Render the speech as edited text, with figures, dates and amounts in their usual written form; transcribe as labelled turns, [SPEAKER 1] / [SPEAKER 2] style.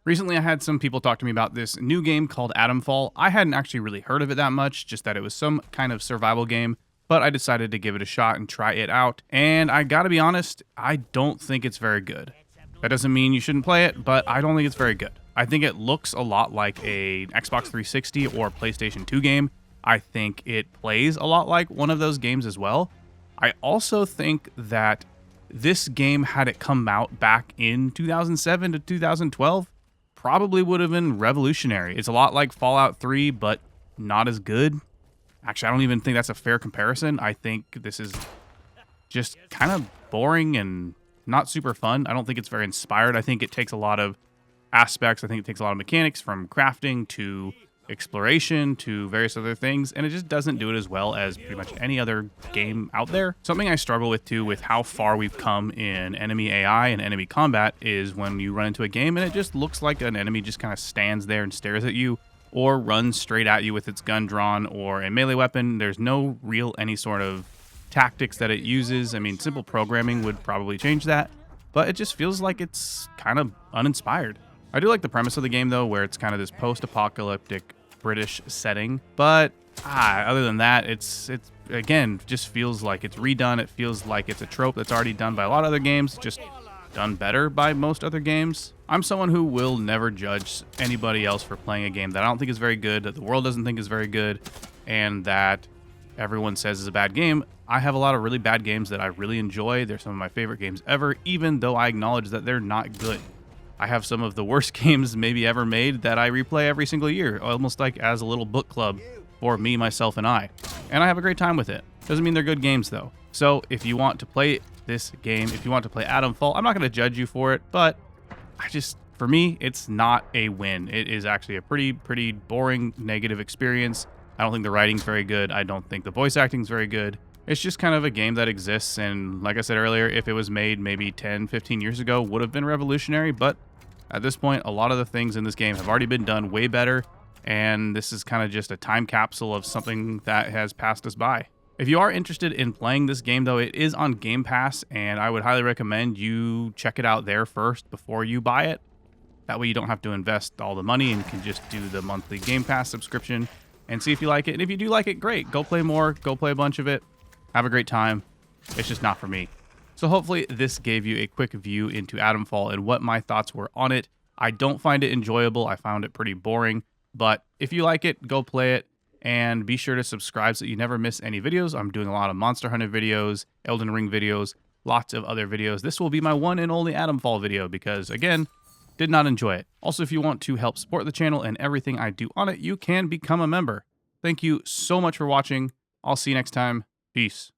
[SPEAKER 1] Recently, I had some people talk to me about this new game called Atomfall. I hadn't actually really heard of it that much, just that it was some kind of survival game, but I decided to give it a shot and try it out. And I gotta be honest, I don't think it's very good. That doesn't mean you shouldn't play it, but I don't think it's very good. I think it looks a lot like a Xbox 360 or PlayStation 2 game. I think it plays a lot like one of those games as well. I also think that this game, had it come out back in 2007 to 2012, probably would have been revolutionary. It's a lot like Fallout 3, but not as good. Actually, I don't even think that's a fair comparison. I think this is just kind of boring and not super fun. I don't think it's very inspired. I think it takes a lot of aspects. I think it takes a lot of mechanics, from crafting to exploration to various other things, and it just doesn't do it as well as pretty much any other game out there. Something I struggle with too, with how far we've come in enemy AI and enemy combat, is when you run into a game and it just looks like an enemy just kind of stands there and stares at you, or runs straight at you with its gun drawn or a melee weapon. There's no real any sort of tactics that it uses. I mean, simple programming would probably change that, but it just feels like it's kind of uninspired. I do like the premise of the game though, where it's kind of this post-apocalyptic British setting, but other than that, it's again just feels like it's redone. It feels like it's a trope that's already done by a lot of other games, just done better by most other games. I'm someone who will never judge anybody else for playing a game that I don't think is very good, that the world doesn't think is very good, and that everyone says is a bad game. I have a lot of really bad games that I really enjoy. They're some of my favorite games ever, even though I acknowledge that they're not good. I have some of the worst games maybe ever made that I replay every single year, almost like as a little book club for me, myself, and I. And I have a great time with it. Doesn't mean they're good games though. So if you want to play this game, if you want to play Atomfall, I'm not going to judge you for it, but for me, it's not a win. It is actually a pretty boring, negative experience. I don't think the writing's very good. I don't think the voice acting's very good. It's just kind of a game that exists, and like I said earlier, if it was made maybe 10, 15 years ago, would have been revolutionary, but at this point, a lot of the things in this game have already been done way better, and this is kind of just a time capsule of something that has passed us by. If you are interested in playing this game, though, it is on Game Pass, and I would highly recommend you check it out there first before you buy it. That way you don't have to invest all the money and can just do the monthly Game Pass subscription and see if you like it. And if you do like it, great. Go play more. Go play a bunch of it. Have a great time. It's just not for me. So hopefully this gave you a quick view into Atomfall and what my thoughts were on it. I don't find it enjoyable. I found it pretty boring. But if you like it, go play it. And be sure to subscribe so you never miss any videos. I'm doing a lot of Monster Hunter videos, Elden Ring videos, lots of other videos. This will be my one and only Atomfall video because, again, did not enjoy it. Also, if you want to help support the channel and everything I do on it, you can become a member. Thank you so much for watching. I'll see you next time. Peace.